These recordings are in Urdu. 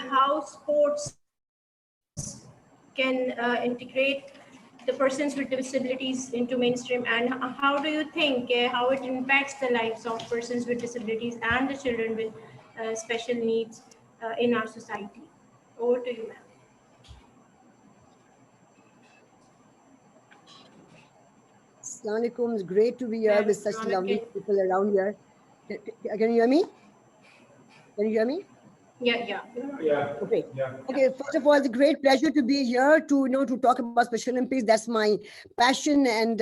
how sports can integrate the persons with disabilities into mainstream, and how do you think how it impacts the lives of persons with disabilities and the children with special needs in our society? Over to you, ma'am. Assalamu alaikum. It's great to be here with such Ma'am, lovely people around here. Can you hear me? Can you hear me? Yeah. Okay. Okay. First of all, it's a great pleasure to be here to talk about Special Olympics. That's my passion, and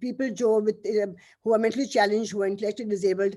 people who are mentally challenged, who are intellectually disabled,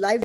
life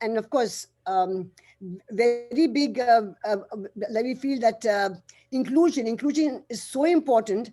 and of course very big like we feel that inclusion is so important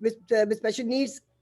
with special needs,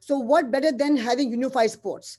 So what better than having unified sports?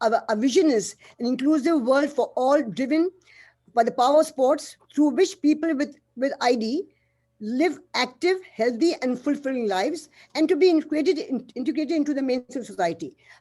a vision is an inclusive world for all, driven by the power of sports, through which people with ID live active, healthy and fulfilling lives, and to be integrated into the mainstream society.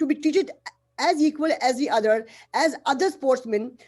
to be treated as equal as the other sportsmen.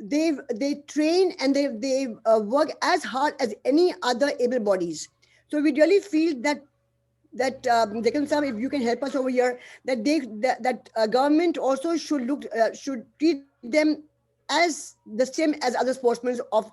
they train and they work as hard as any other able bodies. So we really feel that Dekhan, if you can help us over here, that government also should treat them as the same as other sportsmen of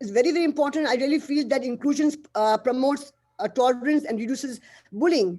It's very, very important. I really feel that inclusion promotes tolerance and reduces bullying.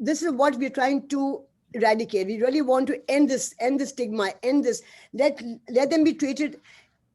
This is what we're trying to eradicate. We really want to end this stigma, end this. Let them be treated.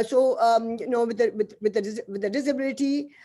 with the disability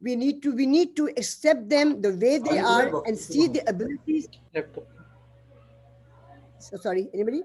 We need to accept them the way they are and see the abilities. Sorry, anybody?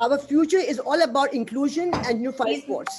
our future is all about inclusion and unified sports.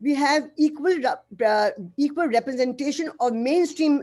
we have equal representation of mainstream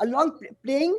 along playing,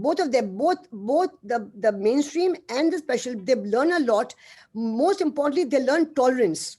both of them, both the mainstream and the special, they learn a lot. Most importantly, they learn tolerance.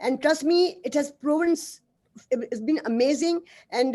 And trust me, it has proven, it's been amazing, and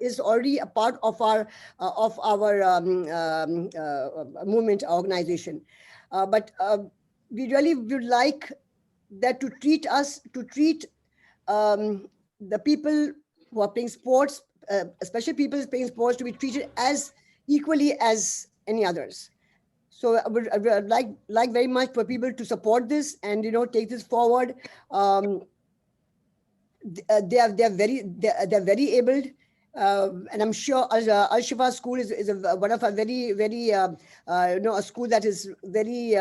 is already a part of our movement organization. But we really would like that to treat the people who are playing sports, especially people playing sports, to be treated as equally as any others. So I would like very much for people to support this and take this forward. They are very abled, and I'm sure Al Shifa School is one of a very a school that is very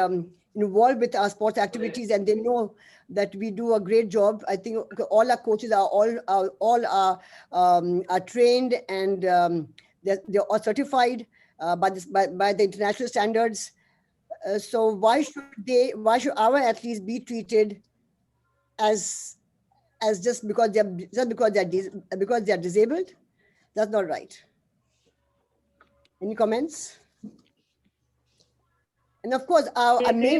involved with our sports activities, and they know that we do a great job. I think all our coaches are are trained, and they're all certified by the international standards. So why should our athletes be treated as just because they're disabled? That's not right. Any comments? And of course, our main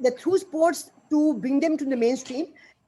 the through sports to bring them to the mainstream,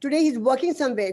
today he's working somewhere.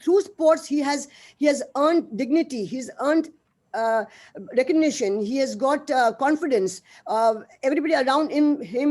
through sports he has earned dignity, he's earned recognition, he has got confidence. Everybody around him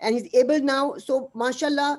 and he's able now. So mashallah,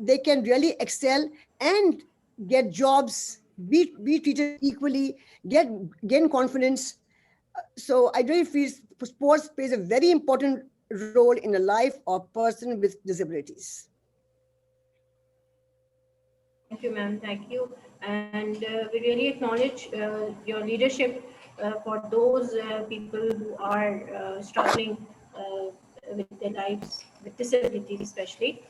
they can really excel and get jobs, be treated equally, gain confidence. So I really feel sports plays a very important role in the life of person with disabilities. Thank you, ma'am. Thank you. And we really acknowledge your leadership for those people who are struggling with their lives, with disabilities especially.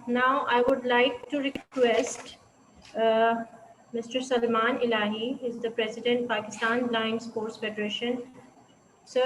Now I would like to request Mr. Salman Ilahi, is the President Pakistan Blind Sports Federation. Sir,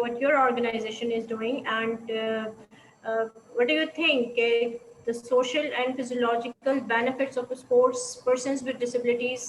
what your organization is doing and what do you think the social and physiological benefits of sports persons with disabilities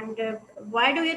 and why do you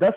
10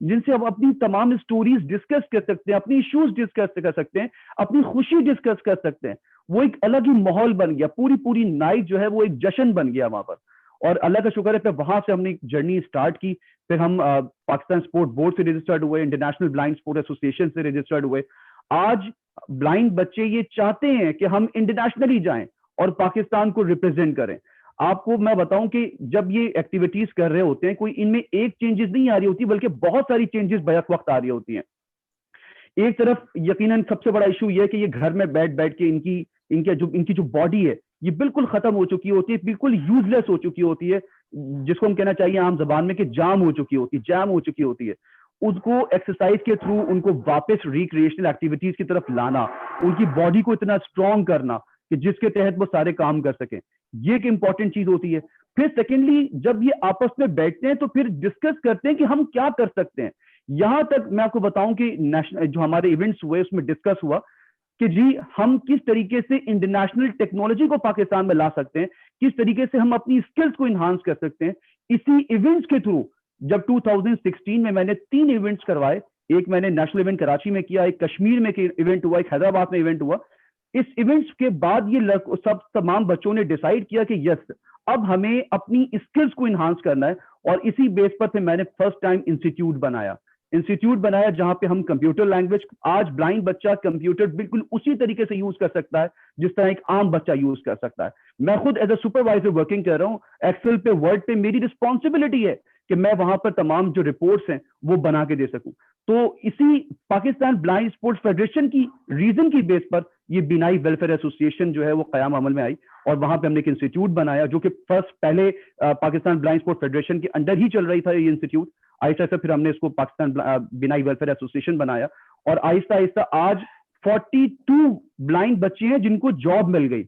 جن سے ہم اپنی تمام اسٹوریز ڈسکس کر سکتے ہیں, اپنی ایشوز ڈسکس کر سکتے ہیں, اپنی خوشی ڈسکس کر سکتے ہیں. وہ ایک الگ ہی ماحول بن گیا, پوری نائٹ جو ہے وہ ایک جشن بن گیا وہاں پر. اور اللہ کا شکر ہے پھر وہاں سے ہم نے ایک جرنی اسٹارٹ کی. پھر ہم پاکستان اسپورٹ بورڈ سے رجسٹرڈ ہوئے, انٹرنیشنل بلائنڈ اسپورٹ ایسوسیشن سے رجسٹرڈ ہوئے. آج بلائنڈ بچے یہ چاہتے ہیں کہ ہم انٹرنیشنلی جائیں اور پاکستان کو ریپرزینٹ کریں. آپ کو میں بتاؤں کہ جب یہ ایکٹیویٹیز کر رہے ہوتے ہیں, کوئی ان میں ایک چینجز نہیں آ رہی ہوتی, بلکہ بہت ساری چینجز بیک وقت آ رہی ہوتی ہیں. ایک طرف یقیناً سب سے بڑا ایشو یہ ہے کہ یہ گھر میں بیٹھ کے ان کی جو باڈی ہے یہ بالکل ختم ہو چکی ہوتی ہے, بالکل یوز لیس ہو چکی ہوتی ہے, جس کو ہم کہنا چاہیے عام زبان میں کہ جام ہو چکی ہوتی ہے. اس کو ایکسرسائز کے تھرو ان کو واپس ریکریشنل ایکٹیویٹیز کی طرف لانا, ان کی باڈی کو اتنا اسٹرانگ کرنا کہ جس کے تحت وہ سارے کام کر سکیں, یہ ایک امپورٹنٹ چیز ہوتی ہے. پھر سیکنڈلی جب یہ آپس میں بیٹھتے ہیں تو پھر ڈسکس کرتے ہیں کہ ہم کیا کر سکتے ہیں. یہاں تک میں آپ کو بتاؤں کہ نیشنل جو ہمارے ایونٹس ہوئے اس میں ڈسکس ہوا کہ جی ہم کس طریقے سے انٹرنیشنل ٹیکنالوجی کو پاکستان میں لا سکتے ہیں, کس طریقے سے ہم اپنی اسکلز کو انہانس کر سکتے ہیں. اسی ایونٹس کے تھرو جب 2016 میں نے 3 ایونٹس کروائے, ایک میں نے نیشنل ایونٹ کراچی میں کیا, ایک کشمیر میں ایونٹ ہوا, ایک حیدرآباد میں ایونٹ ہوا. اس ایونٹس کے بعد یہ تمام بچوں نے ڈیسائیڈ کیا کہ یس اب ہمیں اپنی اسکلز کو انہانس کرنا ہے, اور اسی بیس پر پھر میں نے فرسٹ ٹائم انسٹیٹیوٹ بنایا جہاں پہ ہم کمپیوٹر لینگویج, آج بلائنڈ بچہ کمپیوٹر بالکل اسی طریقے سے یوز کر سکتا ہے جس طرح ایک عام بچہ یوز کر سکتا ہے. میں خود ایز اے سپروائزر ورکنگ کر رہا ہوں ایکسل پہ, ورڈ پہ, میری رسپانسبلٹی ہے کہ میں وہاں پر تمام جو رپورٹس ہیں وہ بنا کے دے سکوں. تو اسی پاکستان بلائنڈ اسپورٹس فیڈریشن کی ریزن کی بیس پر یہ بینائی ویلفیئر ایسوسیشن جو ہے وہ قیام عمل میں آئی, اور وہاں پہ ہم نے ایک انسٹیٹیوٹ بنایا جو کہ پہلے پاکستان بلائنڈ اسپورٹ فیڈریشن کے انڈر ہی چل رہی تھا یہ انسٹیٹیوٹ. آہستہ آہستہ پھر ہم نے اس کو پاکستان بینائی ویلفیئر ایسوسیشن بنایا, اور آہستہ آہستہ آج 42 بلائنڈ بچے ہیں جن کو جاب مل گئی.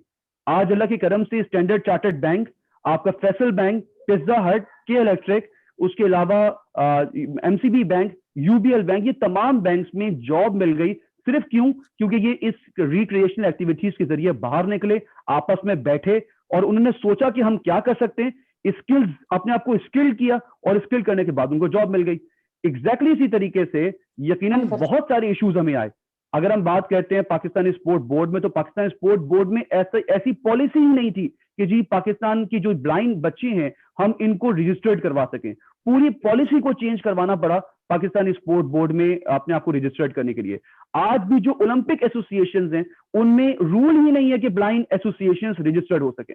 آج اللہ کے کرم سے اسٹینڈرڈ چارٹرڈ بینک, آپ کا فیصل بینک, پیزا ہٹ, کے الیکٹرک, اس کے علاوہ M C B bank, U B L bank, یہ تمام بینکس میں جاب مل گئی. صرف کیونکہ یہ اس ریکریشنل ایکٹیویٹیز کے ذریعے باہر نکلے, آپس میں بیٹھے, اور انہوں نے سوچا کہ ہم کیا کر سکتے ہیں, اسکلز اپنے آپ کو اسکل کیا, اور اسکل کرنے کے بعد ان کو جاب مل گئی. ایگزیکٹلی اسی طریقے سے یقیناً بہت سارے ایشوز ہمیں آئے. اگر ہم بات کرتے ہیں پاکستانی اسپورٹ بورڈ میں, تو پاکستان اسپورٹ بورڈ میں ایسی پالیسی ہی نہیں تھی کہ جی پاکستان کی جو بلائنڈ بچے ہیں ہم ان کو رجسٹرڈ کروا سکیں. پوری پالیسی کو چینج کروانا پڑا پاکستانی اسپورٹ بورڈ میں اپنے آپ کو رجسٹرڈ کرنے کے لیے. آج بھی جو اولمپک ایسوسیشنز ہیں ان میں رول ہی نہیں ہے کہ بلائنڈ ایسوسیشنز رجسٹرڈ ہو سکیں.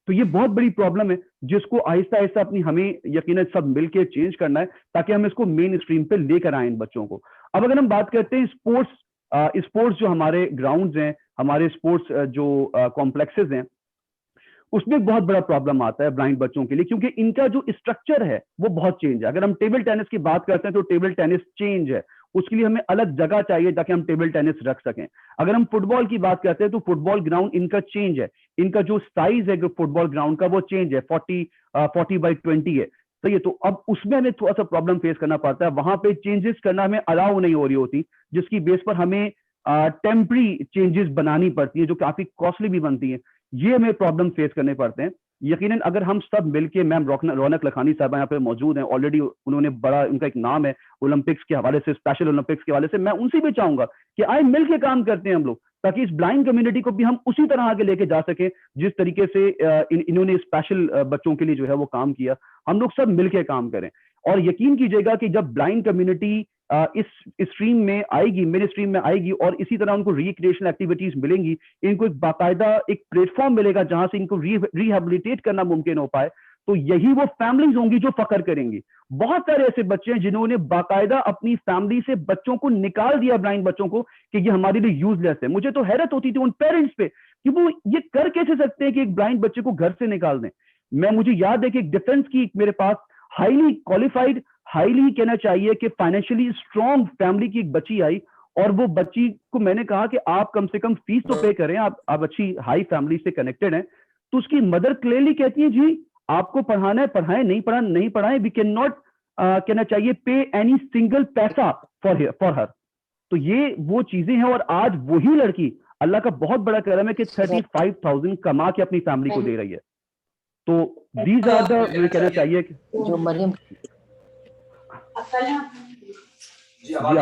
تو یہ بہت بڑی پرابلم ہے جس کو آہستہ آہستہ ہمیں یقیناً سب مل کے چینج کرنا ہے تاکہ ہم اس کو مین اسٹریم پہ لے کر آئیں ان بچوں کو. اب اگر ہم بات کرتے ہیں اسپورٹس جو ہمارے گراؤنڈز ہیں, ہمارے اسپورٹس جو کمپلیکسز ہیں, اس میں بہت بڑا پرابلم آتا ہے بلائنڈ بچوں کے لیے, کیونکہ ان کا جو اسٹرکچر ہے وہ بہت چینج ہے. اگر ہم ٹیبل ٹینس کی بات کرتے ہیں تو ٹیبل ٹینس چینج ہے, اس کے لیے ہمیں الگ جگہ چاہیے تاکہ ہم ٹیبل ٹینس رکھ سکیں. اگر ہم فٹ بال کی بات کرتے ہیں تو فٹ بال گراؤنڈ ان کا چینج ہے, ان کا جو سائز ہے فٹ بال گراؤنڈ کا وہ چینج ہے, 40x20 ہے. صحیح ہے, تو اب اس میں ہمیں تھوڑا سا پرابلم فیس کرنا پڑتا ہے, وہاں پہ چینجز کرنا ہمیں الاؤ نہیں ہو رہی ہوتی, جس کی بیس پر ہمیں ٹیمپری چینجز بنانی پڑتی ہیں جو کافی کاسٹلی بھی بنتی ہیں. یہ ہمیں پرابلم فیس کرنے پڑتے ہیں. یقیناً اگر ہم سب مل کے, میم رونق لکھانی صاحبہ یہاں پہ موجود ہیں, آلریڈی انہوں نے بڑا, ان کا ایک نام ہے اولمپکس کے حوالے سے, اسپیشل اولمپکس کے حوالے سے, میں ان سے بھی چاہوں گا کہ آئے مل کے کام کرتے ہیں ہم لوگ, تاکہ اس بلائنڈ کمیونٹی کو بھی ہم اسی طرح آگے لے کے جا سکیں جس طریقے سے انہوں نے اسپیشل بچوں کے لیے جو ہے وہ کام کیا. ہم لوگ سب مل کے کام کریں, اور یقین کیجیے گا کہ جب بلائنڈ کمیونٹی اس اسٹریم میں آئے گی, میرے اسٹریم میں آئے گی, اور اسی طرح ان کو ریکریشنل ایکٹیویٹیز ملیں گی, ان کو ایک باقاعدہ ایک پلیٹ فارم ملے گا جہاں سے ان کو ریہیبلیٹیٹ کرنا ممکن ہو پائے, تو یہی وہ فیملیز ہوں گی جو فخر کریں گی. بہت سارے ایسے بچے ہیں جنہوں نے باقاعدہ اپنی فیملی سے بچوں کو نکال دیا, بلائنڈ بچوں کو, کہ یہ ہمارے لیے یوز لیس ہے. مجھے تو حیرت ہوتی تھی ان پیرنٹس پہ کہ وہ یہ کر کیسے سکتے ہیں کہ ایک بلائنڈ بچے کو گھر سے نکال دیں. مجھے یاد ہے کہ ایک ڈیفنس کی میرے پاس ہائیلی کوالیفائڈ, ہائیلی کہنا چاہیے کہ فائنینشلی اسٹرانگ فیملی کی ایک بچی آئی, اور وہ بچی کو میں نے کہا کہ آپ کم سے کم فیس تو پے کریں, آپ اچھی ہائی فیملی سے کنیکٹڈ ہیں. تو اس کی مدر کلیئرلی کہتی ہے جی آپ کو پڑھانا ہے پڑھائیں, نہیں پڑھائیں, وی کین ناٹ کہنا چاہیے پے اینی سنگل پیسہ فار ہر. تو یہ وہ چیزیں ہیں, اور آج وہی لڑکی اللہ کا بہت بڑا کرم ہے کہ 35,000 کما کے اپنی فیملی کو دے رہی ہے. تو دیز آر دا کہنا چاہیے کہ جو مریم جی آواز آ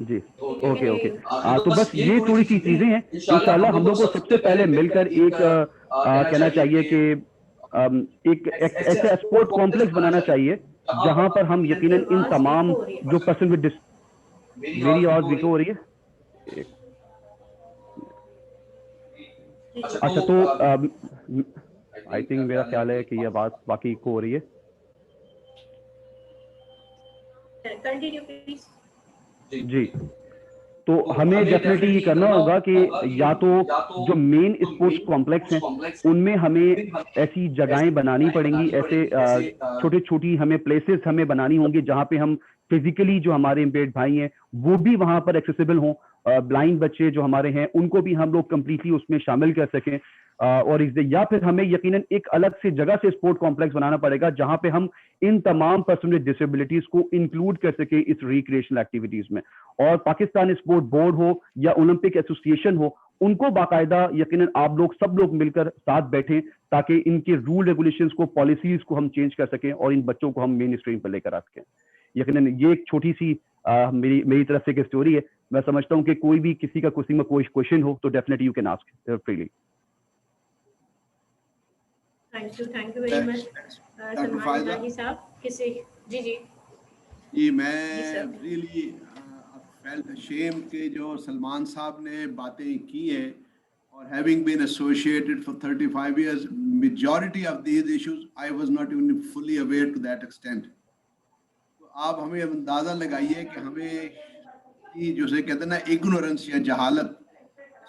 جی اوکے اوکے. تو بس یہ تھوڑی سی چیزیں ہیں. انشاءاللہ ہم لوگ کو سب سے پہلے مل کر ایک کہنا چاہیے کہ ایک ایسا اسپورٹ کمپلیکس بنانا چاہیے جہاں پر ہم یقیناً ان تمام جو پرسن ود میری آواز ویکو ہو رہی ہے. اچھا تو آئی تھنک میرا خیال ہے کہ یہ بات باقی کو ہو رہی ہے. جی تو ہمیں ڈیفینیٹلی یہ کرنا ہوگا کہ یا تو جو مین اسپورٹس کمپلیکس ہیں ان میں ہمیں ایسی جگہیں بنانی پڑیں گی, ایسے چھوٹی چھوٹی ہمیں پلیسز ہمیں بنانی ہوں گی جہاں پہ ہم فزیکلی جو ہمارے امپیئرڈ بھائی ہیں وہ بھی وہاں پر ایکسیسیبل ہوں. بلائنڈ بچے جو ہمارے ہیں ان کو بھی ہم لوگ کمپلیٹلی اس میں شامل کر سکیں. اور یا پھر ہمیں یقیناً ایک الگ سے جگہ سے اسپورٹ کمپلیکس بنانا پڑے گا جہاں پہ ہم ان تمام پرسن ود ڈسیبلٹیز کو انکلوڈ کر سکیں اس ریکریشنل ایکٹیویٹیز میں. اور پاکستان اسپورٹ بورڈ ہو یا اولمپک ایسوسیشن ہو ان کو باقاعدہ یقیناً آپ لوگ سب لوگ مل کر ساتھ بیٹھیں تاکہ ان کے رول ریگولیشنز کو پالیسیز کو ہم چینج کر سکیں اور ان بچوں کو ہم مین اسٹریم پر لے کر آ سکیں. یقیناً یہ ایک چھوٹی سی میری طرف سے ایک اسٹوری ہے. میں سمجھتا ہوں کہ کوئی بھی کسی کا کسی میں کوئی کوشچن ہو تو definitely you can ask freely. Thank you very much Salman الہی صاحب. جی میں ریئلی فیلٹ شیم کہ جو سلمان صاحب نے باتیں کی ہیں اور having been associated for 35 years, majority of these issues I was not even fully aware to that extent. تو آپ ہمیں اندازہ لگائیے کہ ہمیں جسے کہتے ہیں نا اگنورنس یا جہالت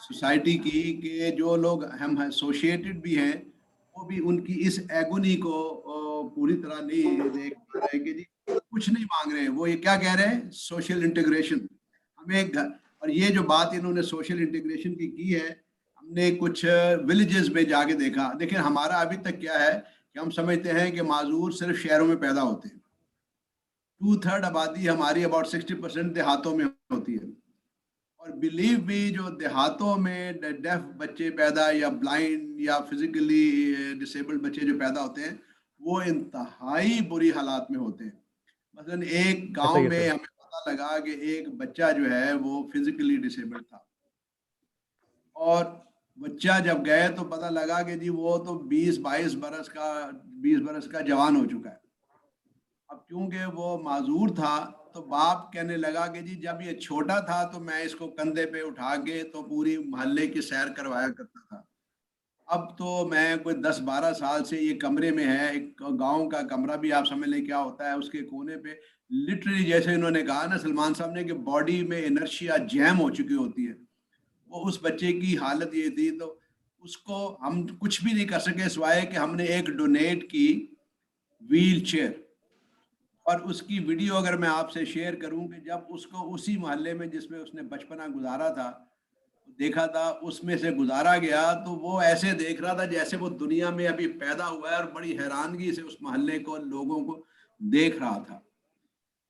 سوسائٹی کی کہ جو لوگ ہم ایسوسیٹڈ بھی ہیں وہ بھی ان کی اس ایگونی کو پوری طرح نہیں دیکھ پا رہے کہ جی کچھ نہیں مانگ رہے ہیں. وہ یہ کیا کہہ رہے ہیں؟ Social integration. ہمیں اور یہ جو بات انہوں نے سوشل انٹیگریشن کی ہے, ہم نے کچھ ولیجز میں جا کے دیکھا. دیکھیں ہمارا ابھی تک کیا ہے کہ ہم سمجھتے ہیں کہ معذور صرف شہروں میں پیدا ہوتے ہیں. 2/3 آبادی ہماری about 60% دیہاتوں میں ہوتی ہے. اور بلیو بھی جو دیہاتوں میں ڈیف بچے پیدا یا بلائنڈ یا فزیکلی ڈسیبلڈ بچے جو پیدا ہوتے ہیں وہ انتہائی بری حالات میں ہوتے ہیں. مثلا ایک گاؤں میں ہمیں پتہ لگا کہ ایک بچہ جو ہے وہ فزیکلی ڈسیبلڈ تھا اور بچہ جب گئے تو پتہ لگا کہ جی وہ تو 20 برس کا جوان ہو چکا ہے. اب کیونکہ وہ معذور تھا تو باپ کہنے لگا کہ جی جب یہ چھوٹا تھا تو میں اس کو کندھے پہ اٹھا کے تو پوری محلے کی سیر کروایا کرتا تھا. اب تو میں کوئی 10-12 سال سے یہ کمرے میں ہے. ایک گاؤں کا کمرہ بھی آپ سمجھ لیں کیا ہوتا ہے, اس کے کونے پہ لٹرلی جیسے انہوں نے کہا نا سلمان صاحب نے کہ باڈی میں انرشیا جیم ہو چکی ہوتی ہے, وہ اس بچے کی حالت یہ تھی. تو اس کو ہم کچھ بھی نہیں کر سکے سوائے کہ ہم نے ایک ڈونیٹ کی ویل چیئر. اور اس کی ویڈیو اگر میں آپ سے شیئر کروں کہ جب اس کو اسی محلے میں جس میں اس نے بچپنا گزارا تھا دیکھا تھا اس میں سے گزارا گیا تو وہ ایسے دیکھ رہا تھا جیسے وہ دنیا میں ابھی پیدا ہوا ہے اور بڑی حیرانگی سے اس محلے کو لوگوں کو دیکھ رہا تھا.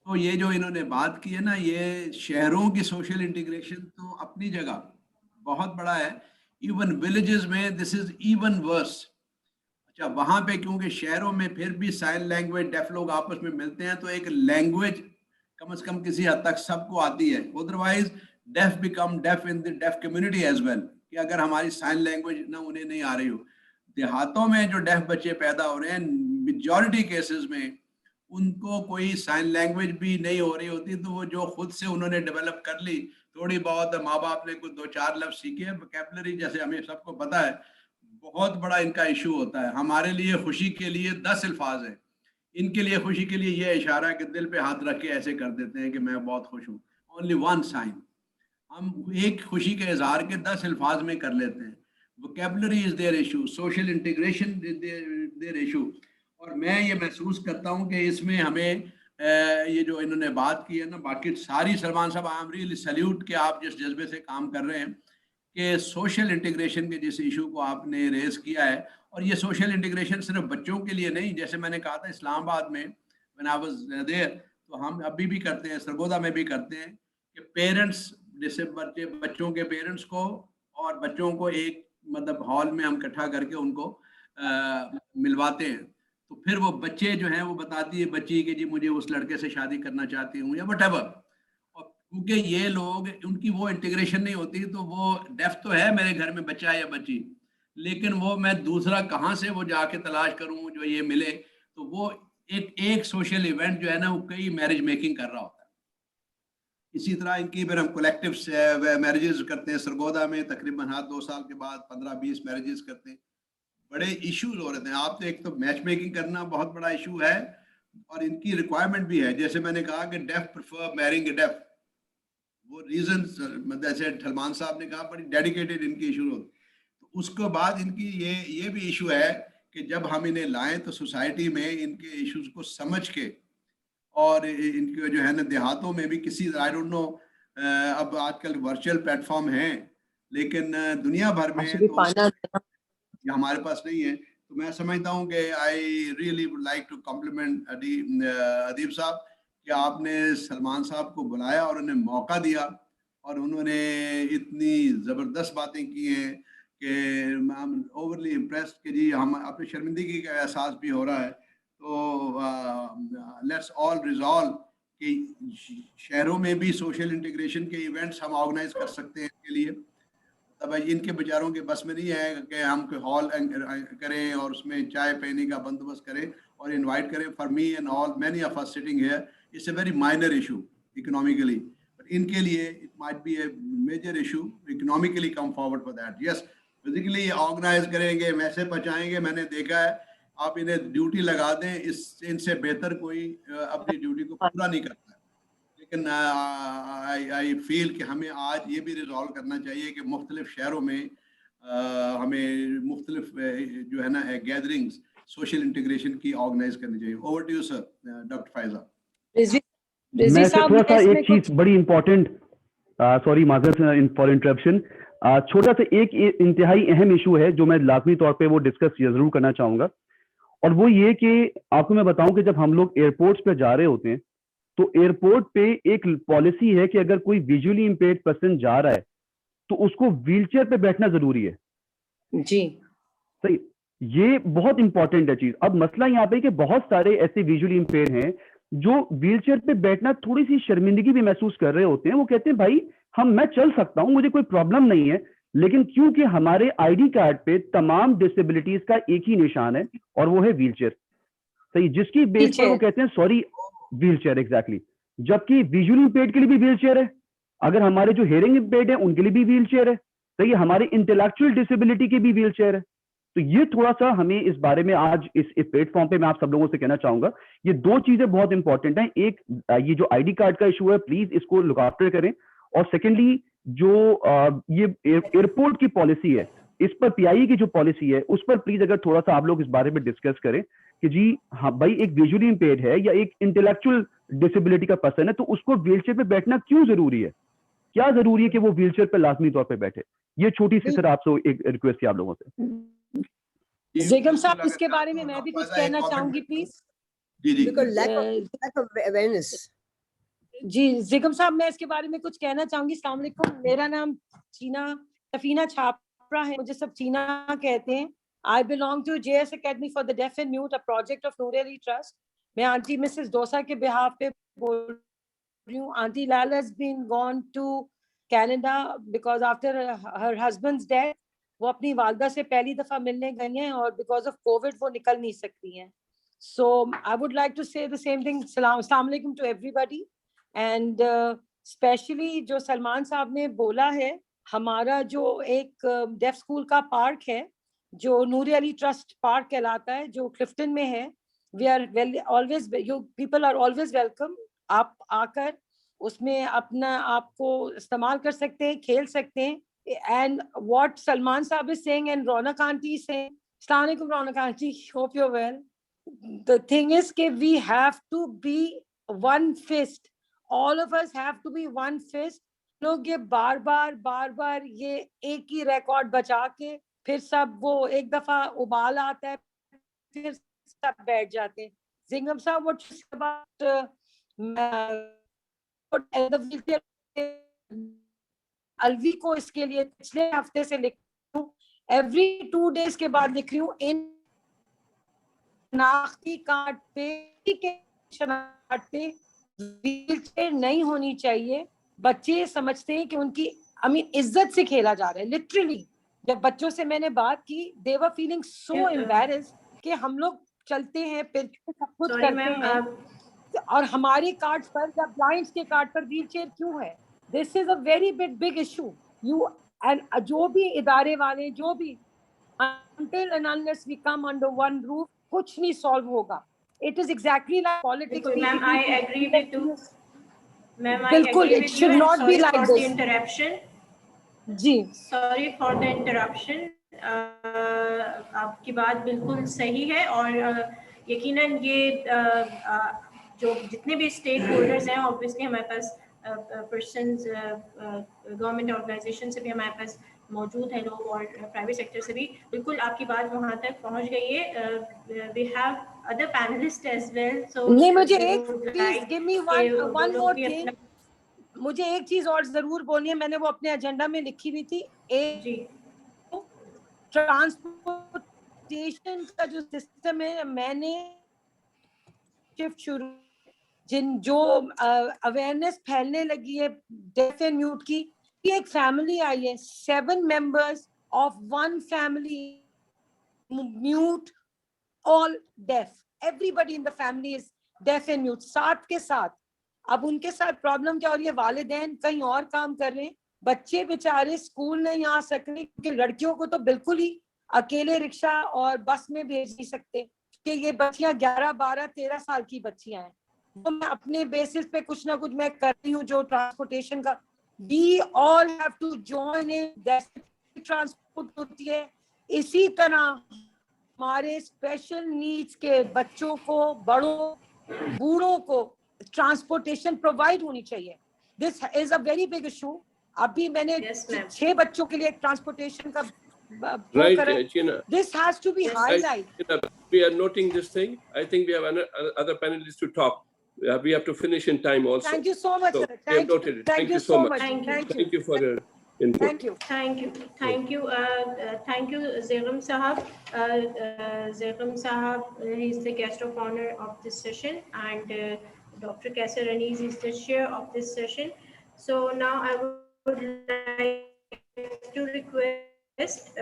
تو یہ جو انہوں نے بات کی ہے نا یہ شہروں کی سوشل انٹیگریشن تو اپنی جگہ بہت بڑا ہے. ایون ولیجز میں دس از ایون ورس. اچھا وہاں پہ کیونکہ شہروں میں پھر بھی سائن لینگویج ڈیف لوگ آپس میں ملتے ہیں تو ایک لینگویج کم از کم کسی حد تک سب کو آتی ہے. ادروائز ڈیف بیکم ڈیف ان دی ڈیف کمیونٹی ایز ویل کہ اگر ہماری سائن لینگویج نہ انہیں نہیں آ رہی ہو. دیہاتوں میں جو ڈیف بچے پیدا ہو رہے ہیں میجورٹی کیسز میں ان کو کوئی سائن لینگویج بھی نہیں ہو رہی ہوتی تو وہ جو خود سے انہوں نے ڈیولپ کر لی تھوڑی بہت ماں باپ نے کوئی 2-4 لفظ سیکھے. وکیبلری جیسے ہمیں سب کو پتا ہے بہت بڑا ان کا ایشو ہوتا ہے. ہمارے لیے خوشی کے لیے 10 الفاظ ہیں, ان کے لیے خوشی کے لیے یہ اشارہ کہ دل پہ ہاتھ رکھ کے ایسے کر دیتے ہیں کہ میں بہت خوش ہوں. Only 1 sign. ہم ایک خوشی کے اظہار کے 10 الفاظ میں کر لیتے ہیں. Vocabulary is there issue, social integration is there issue. اور میں یہ محسوس کرتا ہوں کہ اس میں ہمیں یہ جو انہوں نے بات کی ہے نا باقی ساری سلمان صاحب آئی ایم ریئلی سیلیوٹ کہ آپ جس جذبے سے کام کر رہے ہیں کہ سوشل انٹیگریشن کے جس ایشو کو آپ نے ریز کیا ہے. اور یہ سوشل انٹیگریشن صرف بچوں کے لیے نہیں, جیسے میں نے کہا تھا اسلام آباد میں when I was there تو ہم ابھی بھی کرتے ہیں, سرگودا میں بھی کرتے ہیں کہ پیرنٹس جیسے بچوں کے پیرنٹس کو اور بچوں کو ایک مطلب ہال میں ہم اکٹھا کر کے ان کو ملواتے ہیں. تو پھر وہ بچے جو ہیں وہ بتاتی ہے بچی کہ جی مجھے اس لڑکے سے شادی کرنا چاہتی ہوں یا وٹ ایور. اور کیونکہ یہ لوگ ان کی وہ انٹیگریشن نہیں ہوتی, تو وہ ڈیف تو ہے میرے گھر میں بچہ یا بچی, لیکن وہ میں دوسرا کہاں سے وہ جا کے تلاش کروں جو یہ ملے. تو وہ ایک سوشل ایونٹ جو ہے نا وہ کئی میرج میکنگ کر رہا ہوتا ہے. اسی طرح ان کی پھر ہم کولیکٹیو میرجز کرتے ہیں. سرگودا میں تقریباً 2 سال کے بعد 15-20 میرجز کرتے ہیں. بڑے ایشوز ہو رہے ہیں. آپ نے ایک تو میچ میکنگ کرنا بہت بڑا ایشو ہے, اور ان کی ریکوائرمنٹ بھی ہے. جیسے میں نے کہا کہ ڈیف پریفر میرنگ اے ڈیف, وہ ریزنز جیسے سلمان صاحب نے کہا بڑی ڈیڈیکیٹڈ ان کی ایشو ہوتی. تو اس کے بعد ان کی یہ بھی ایشو ہے کہ جب ہم انہیں لائیں تو سوسائٹی میں ان کے ایشوز کو سمجھ کے, اور ان کے جو ہے نا دیہاتوں میں بھی کسی آئی ڈونٹ نو, اب آج کل ورچوئل پلیٹ فارم ہیں لیکن دنیا بھر میں تو یہ ہمارے پاس نہیں ہے. تو میں سمجھتا ہوں کہ I really would like two complement ادیب صاحب کہ آپ نے سلمان صاحب کو بلایا اور انہیں موقع دیا, اور انہوں نے اتنی زبردست باتیں کی ہیں کہ میں اوورلی امپریسڈ کہ جی ہم اپنی شرمندگی کا احساس بھی ہو رہا ہے. تو لیٹس آل ریزالو کہ شہروں میں بھی سوشل انٹیگریشن کے ایونٹس ہم آرگنائز کر سکتے ہیں ان کے لیے. تب ان کے بیچاروں کے بس میں نہیں ہے کہ ہم کوئی ہال کریں اور اس میں چائے پینے کا بندوبست کریں اور انوائٹ کریں. For me and all many of us sitting here it's a very minor issue economically, but ان کے لیے it might be a major issue economically come forward for that. Yes physically organize کریں گے, ویسے بچائیں گے. میں نے دیکھا ہے آپ انہیں ڈیوٹی لگا دیں, ان سے بہتر کوئی اپنی ڈیوٹی کو پورا نہیں کرتا. لیکن آئی فیل کہ ہمیں آج یہ بھی ریزالو کرنا چاہیے کہ مختلف شہروں میں ہمیں مختلف جو ہے نا گیدرنگز سوشل انٹیگریشن کی آرگنائز کرنی چاہیے. Over to you sir doctor Faiza. میں تھوڑا سا ایک چیز بڑی امپورٹنٹ, سوری معذرت فار انٹرپشن, چھوٹا سا ایک انتہائی اہم ایشو ہے جو میں لازمی طور پہ وہ ڈسکس ضرور کرنا چاہوں گا, اور وہ یہ کہ آپ کو میں بتاؤں کہ جب ہم لوگ ایئرپورٹس پہ جا رہے ہوتے ہیں تو ایئرپورٹ پہ ایک پالیسی ہے کہ اگر کوئی ویژولی امپیئرڈ پرسن جا رہا ہے تو اس کو ویل چیئر پہ بیٹھنا ضروری ہے. جی صحیح, یہ بہت امپورٹنٹ ہے چیز. اب مسئلہ یہاں پہ کہ بہت سارے ایسے ویژولی امپیئر ہیں جو ویل چیئر پہ بیٹھنا تھوڑی سی شرمندگی بھی محسوس کر رہے ہوتے ہیں. وہ کہتے ہیں بھائی میں چل سکتا ہوں, مجھے کوئی پرابلم نہیں ہے, لیکن کیونکہ ہمارے آئی ڈی کارڈ پہ تمام ڈسیبلٹیز کا ایک ہی نشان ہے اور وہ ہے ویل چیئر. صحیح, جس کی بیس پر وہ کہتے ہیں سوری ویل چیئر. ایگزیکٹلی, جبکہ ویژولی امپیئرڈ کے لیے بھی ویل چیئر ہے, اگر ہمارے جو ہیئرنگ امپیئرڈ ہیں ان کے لیے بھی ویل چیئر ہے. صحیح, ہمارے انٹلیکچوئل ڈسیبلٹی کی بھی ویل چیئر ہے. تو یہ تھوڑا سا ہمیں اس بارے میں آج اس پلیٹ فارم پہ میں آپ سب لوگوں سے کہنا چاہوں گا, یہ دو چیزیں بہت امپورٹنٹ ہیں. ایک, یہ جو آئی ڈی کارڈ کا ایشو ہے پلیز اس کو لک آفٹر کریں, اور سیکنڈلی جو یہ ایئرپورٹ کی پالیسی ہے اس پر پی آئی کی جو پالیسی ہے اس پر پلیز اگر تھوڑا سا آپ لوگ اس بارے میں ڈسکس کریں کہ جی ہاں بھائی ایک ویژولی امپیئرڈ ہے یا ایک انٹلیکچوئل ڈسیبلٹی کا پرسن ہے تو اس کو ویل چیئر پہ بیٹھنا کیوں ضروری ہے, کیا ضروری ہے کہ وہ ویل چیئر پہ لازمی طور پہ بیٹھے. یہ چھوٹی سی سر آپ سے ایک ریکویسٹ ہے آپ لوگوں سے. زیگم صاحب اس کے بارے میں بھی کچھ کہنا چاہوں گی پلیز. جی جی جی زیگم صاحب میں اس کے بارے میں کچھ کہنا چاہوں گی. السلام علیکم, میرا نام سفینہ چھاپرا ہے, مجھے سب چینا کہتے ہیں. I belong to JS Academy for the Deaf and Mute, a project of Noor Ali Trust. میں آنٹی مسز ڈوسا کے behalf پہ بول رہی ہوں. Aunty Lal has been gone to Canada because after her husband's death وہ اپنی والدہ سے پہلی دفعہ ملنے گئی ہیں اور because of COVID وہ نکل نہیں سکتی ہیں. So I would like to say the same thing. السلام علیکم to everybody. And especially جو سلمان صاحب نے بولا ہے, ہمارا جو ایک ڈیف اسکول کا پارک ہے جو نوری علی ٹرسٹ پارک کہلاتا ہے جو کلفٹن میں ہے, we are always, you people are always welcome. آپ آ کر اس میں اپنا آپ کو استعمال کر سکتے ہیں, کھیل سکتے ہیں. And what Salman Saab is saying and Ronak Aunty is saying, Assalamu alaikum Ronak Aunty, hope you're well. The thing is that we have to be one fist. All of us have to be one fist. لوگ یہ بار بار یہ ایک ہی ریکارڈ بچا کے پھر سب وہ ایک دفعہ ابال آتا ہے پھر سب بیٹھ جاتے ہیں. زنگم صاحب what الوی کو اس کے لیے پچھلے ہفتے سے لکھ رہی ہوں, ایوری 2 days کے بعد لکھ رہی ہوں. شناختی کارڈ پہ ویل چیئر نہیں ہونی چاہیے. بچے سمجھتے ہیں کہ ان کی عزت سے کھیلا جا رہا ہے. لٹرلی جب بچوں سے میں نے بات کی, they were feeling so embarrassed کہ ہم لوگ چلتے ہیں پھرتے ہیں, سب کچھ Sorry, کرتے ma'am, ہیں, اور ہمارے کارڈ پر یا بلائنڈس کے کارڈ پر ویل چیئر کیوں ہے؟ This is a very big issue. You and جو بھی ادارے والے جو بھی, until and unless we come under one roof, کچھ نہیں solve ہوگا. It is exactly like politics. ma'am, I agree with you. Ma'am, I بالکل, agree it with you, should and not be sorry like for the this. interruption. G Sorry for the interruption. آپ کی بات بالکل صحیح ہے, اور یقیناً یہ جو جتنے بھی اسٹیک ہولڈرز ہیں, obviously ہمارے پاس پرسنز گورنمنٹ آرگنائزیشن سے بھی ہمارے پاس موجود ہیں لوگ, اور پرائیویٹ سیکٹر سے بھی. بالکل آپ کی بات وہاں تک پہنچ گئی ہے. We have other panelists as well, so نہیں, مجھے we ایک would please like give me کہ وہ one لوگ more بھی thing. اپنا. مجھے ایک چیز اور ضرور بولنی ہے, میں نے وہ اپنے ایجنڈا میں لکھی ہوئی تھی. ایک جی ٹرانسپورٹیشن کا جو سسٹم ہے, میں نے شفٹ شروع جو اویئرنیس پھیلنے لگی ہے ڈیف اینڈ میوٹ کی. ایک فیملی آئی ہے, 7 members of one family mute, all deaf. Everybody in the family is deaf and mute. ساتھ کے ساتھ اب ان کے ساتھ پرابلم کیا ہو رہی ہے, والدین کہیں اور کام کر رہے ہیں, بچے بیچارے اسکول نہیں آ سک رہے, کیونکہ لڑکیوں کو تو بالکل ہی اکیلے رکشہ اور بس میں بھیج نہیں سکتے, کہ یہ بچیاں 11, 12, 13 سال کی بچیاں ہیں. تو میں اپنے بیسس پہ کچھ نہ کچھ میں کر رہی ہوں جو ٹرانسپورٹیشن کا. We all have to join in. Transport ہوتی ہے اسی طرح ہمارے اسپیشل نیڈس کے بچوں کو, بڑوں, بوڑھوں کو ٹرانسپورٹیشن پرووائڈ ہونی چاہیے. دس is a very big issue. ابھی میں نے 6 بچوں کے لیے ٹرانسپورٹیشن کا Right, China. This has to be highlighted. We are noting this thing. I think we have other panelists to talk. We have to finish in time also. Thank you so much, So, sir. we have noted it. Thank you so much. Thank you for your input. Thank you. Thank you. Thank you, Zegum Sahab. Zegum Sahab, he is the guest of honor of this session, and Dr. Kaisar Anees is the chair of this session. So now I would like to request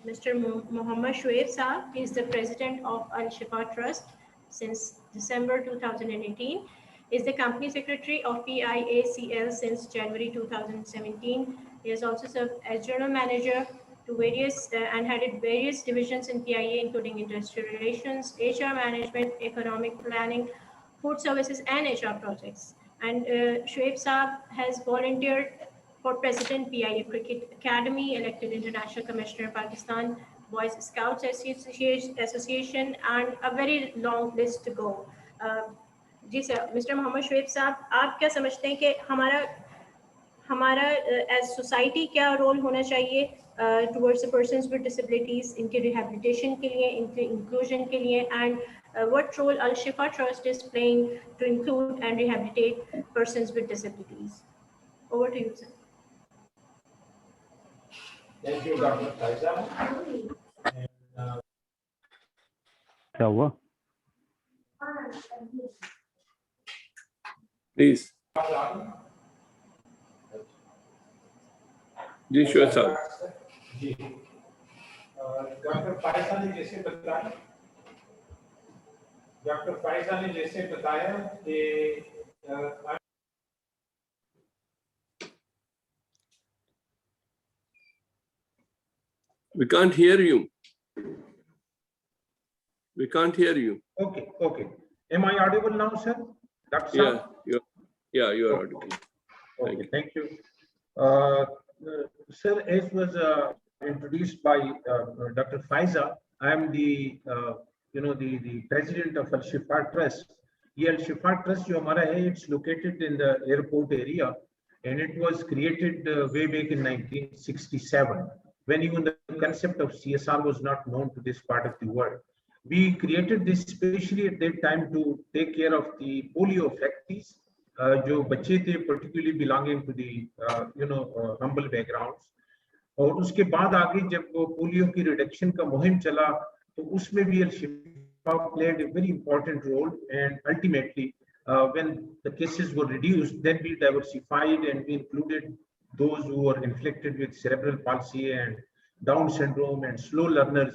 Mr. Muhammad Shoaib Sahab. He is the president of Al Shifa Trust since December 2018. He is the company secretary of PIACL since January 2017. He has also served as general manager to various and headed various divisions in PIA, including industrial relations, HR management, economic planning, food services, and HR projects. And Shoaib Saab has volunteered for President PIA Cricket Academy, elected International Commissioner Pakistan Boys Scouts Association, and a very long list to go. جی سر, مسٹر محمد شعیب صاحب, آپ کیا سمجھتے ہیں کہ ہمارا ایز سوسائٹی کیا رول ہونا چاہیے ٹورڈز پرسنز ود ڈسیبلٹیز, ان کے ریہیبلیٹیشن کے لیے, ان کے انکلوژن کے لیے, and what role Al Shifa trust is playing to include and rehabilitate persons with disabilities. Over to you sir. Thank you, Dr. Faiza. کیا ہوا؟ Please. جی شعیب صاحب. جی ڈاکٹر فائزہ نے جیسے بتایا کہ We can't hear you. We can't hear you. Okay. Am I audible now, sir? Dr. Yeah, you are audible. Okay, thank you. Sir, as was introduced by Dr. Faiza, I am the president of Al Shifa Trust. Al Shifa Trust jo hamara hai, it's located in the airport area, and it was created way back in 1967, when even the concept of CSR was not known to this part of the world. We created this especially at that time to take care of the polio affectees, جو بچے تھے particularly belonging to the humble backgrounds. اور اس کے بعد آگے جب وہ پولیو کی ریڈکشن کا مہم چلا تو اس میں بھی played a very important role, and ultimately when the cases were reduced, then we diversified and we included those who were inflicted with cerebral palsy and Down syndrome and slow learners.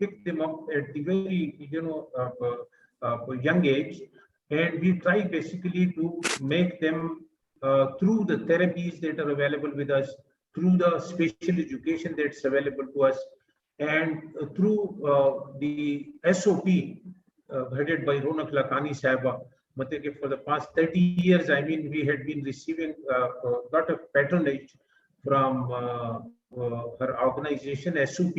picked them up at the very young age, and we try basically to make them through the therapies that are available with us, through the special education that's available to us, and through the SOP headed by Ronak Lakhani Sahiba. For the past 30 years, I mean, we had been receiving a lot of patronage from her organization SOP,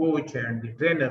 coach and the trainer,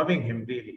loving him really.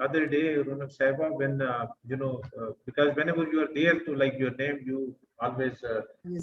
other day, Ronak Sahiba, when because whenever you are there to like your name, you always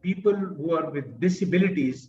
people who are with disabilities,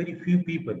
very few people.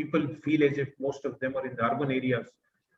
people feel as if most of them are in the urban areas.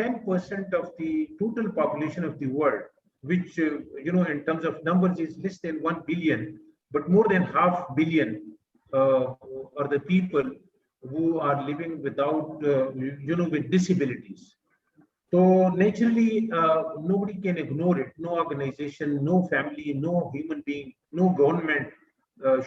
10% of the total population of the world, which in terms of numbers is less than 1 billion, but more than 500 million are the people who are living without with disabilities. So naturally, nobody can ignore it. No organization, no family, no human being, no government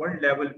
world level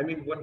I mean one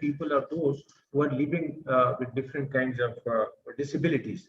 people are those who are living with different kinds of disabilities.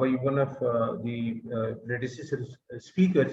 by one of the predecessor speakers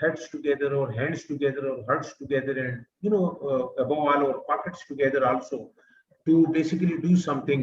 heads together or hands together or hearts together and above all our pockets together also to basically do something.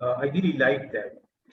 I really like that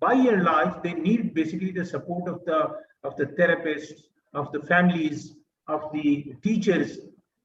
by and large, they need basically the support of the therapists, of the families, of the teachers.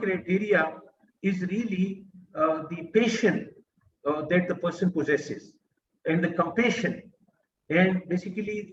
criteria is really the passion that the person possesses and the compassion and basically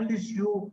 unless you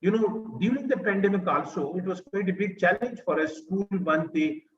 you know, during the pandemic also, it was quite a big challenge for us. School band the,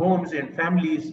homes and families.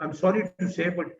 I'm sorry to say, but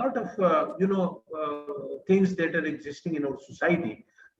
lot of you know things that are existing in our society.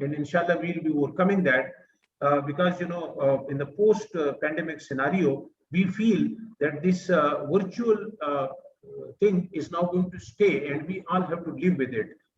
and inshallah we'll be overcoming that, because you know in the post pandemic scenario we feel that this virtual thing is now going to stay, and we all have to live with it,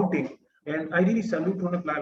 outing, and I really salute Ronak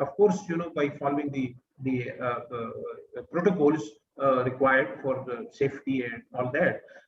of course you know by following the protocols required for the safety and all that.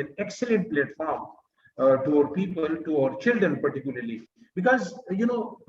an excellent platform to our people, to our children particularly, because you know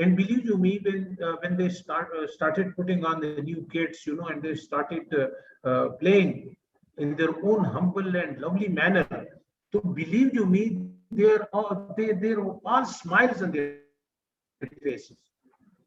And believe you me, when they started putting on the new kits, you know, and they started playing in their own humble and lovely manner, so believe you me, they're all smiles on their faces.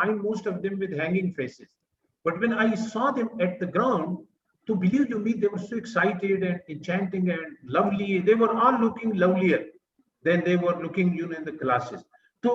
find most of them with hanging faces, but when I saw them at the ground, to believe you me, they were so excited and enchanting and lovely. They were all looking lovelier than they were looking, you know, in the classes. So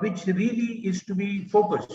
which really is to be focused.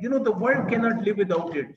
you know, the world cannot live without it.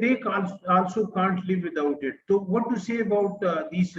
they also can't live without it. So what to say about these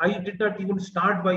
I did not even start by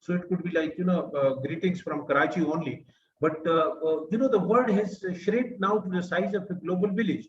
So it could be like, you know, greetings from Karachi only. But you know, the world has shrunk now to the size of a global village,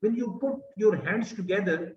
when you put your hands together,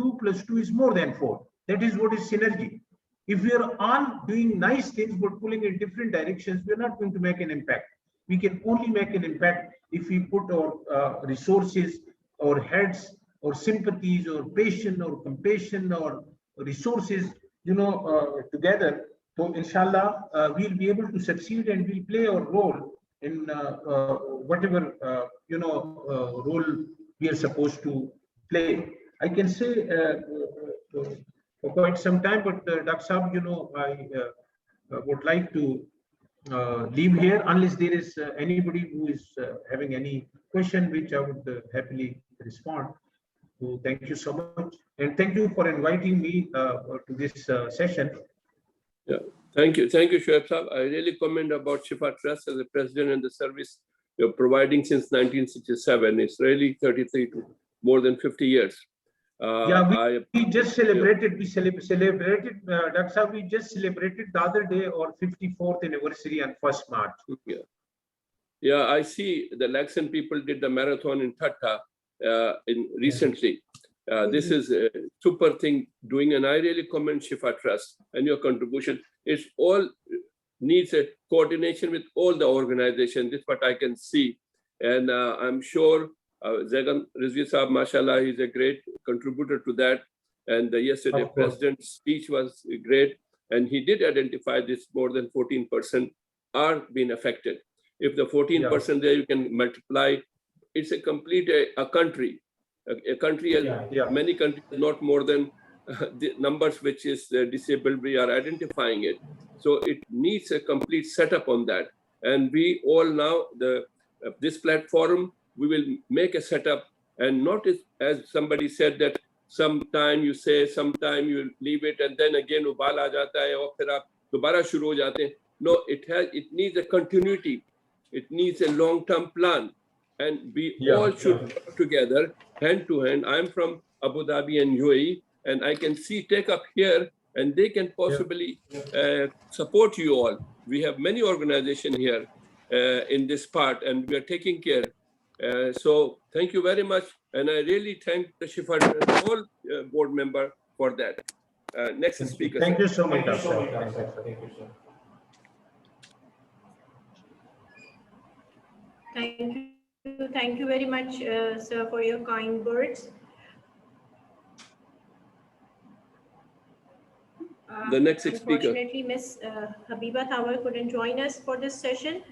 2 + 2 is more than 4. That is what is synergy. If we are all doing nice things but pulling in different directions, we are not going to make an impact. We can only make an impact if we put our resources, our heads, or sympathies, or passion, or compassion, or resources, you know, together. So inshallah, we'll be able to succeed, and we'll play our role in whatever you know role we are supposed to play. I can say for quite some time, but Dr. Saab, you know, I would like to leave here unless there is anybody who is having any question, which I would happily respond. So thank you so much, and thank you for inviting me to this session. Yeah, thank you, Shoaib Saab. I really commend about Shifa Trust as a president and the service you're providing since 1967. It's really 33 to more than 50 years. We just celebrated. We celebrated, Dr. Saab, we just celebrated the other day our 54th anniversary on 1st March. Yeah, I see the Laxon people did the marathon in Thatta recently. This is a super thing doing, and I really commend Shifa Trust and your contribution. It's all needs a coordination with all the organizations. This is what I can see. And I'm sure Zagan Rizvi Saab, mashallah, he's a great contributor to that. And yesterday, President's speech was great. And he did identify this more than 14% are being affected. If the 14% there, you can multiply, it's a complete a country. A country has many countries, not more than the numbers which is disabled, we are identifying it. So it needs a complete setup on that. And we all now, this platform, we will make a setup, and not as somebody said that sometime you say, sometime you leave it, and then again ubal aa jata hai aur phir aap dobara shuru ho jate hain. No, it needs a continuity. It needs a long-term plan, and we all should work together hand to hand. I'm from Abu Dhabi and UAE, and I can see Take Up here, and they can possibly support you all. We have many organizations here in this part, and we are taking care. So thank you very much, and I really thank the Shifa Trust all board member for that. Next speaker. Thank you so much, Dr. Thank you, sir. Thank you very much, sir, for your kind words. The next speaker. Unfortunately, Miss Habiba Thawar couldn't join us for this session.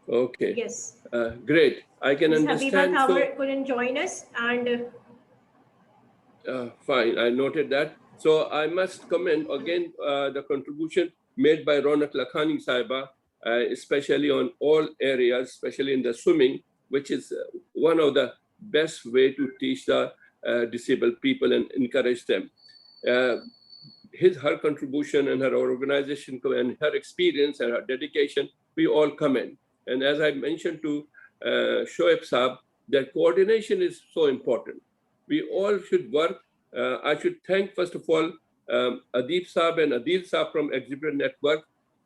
Okay. Yes. Great. I can Ms. understand. Habiba Thawar couldn't join us, and fine, I noted that. So I must comment again the contribution made by Ronak Lakhani Sahiba, especially on all areas, especially in the swimming, which is one of the best way to teach the disabled people and encourage them. Her contribution and her organization and her experience and her dedication, we all commend. And as I mentioned to Shoaib Saab, that coordination is so important. We all should work. I should thank, first of all, Adib Saab and Adil Saab from Exhibitor Network,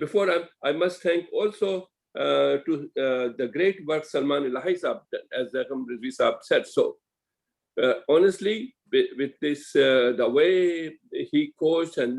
Before I must thank also to the great work Salman Ilahi Saab, as Zagham Rizvi Saab said so. Honestly, with this, the way he coached, and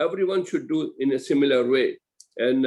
Everyone should do in a similar way, and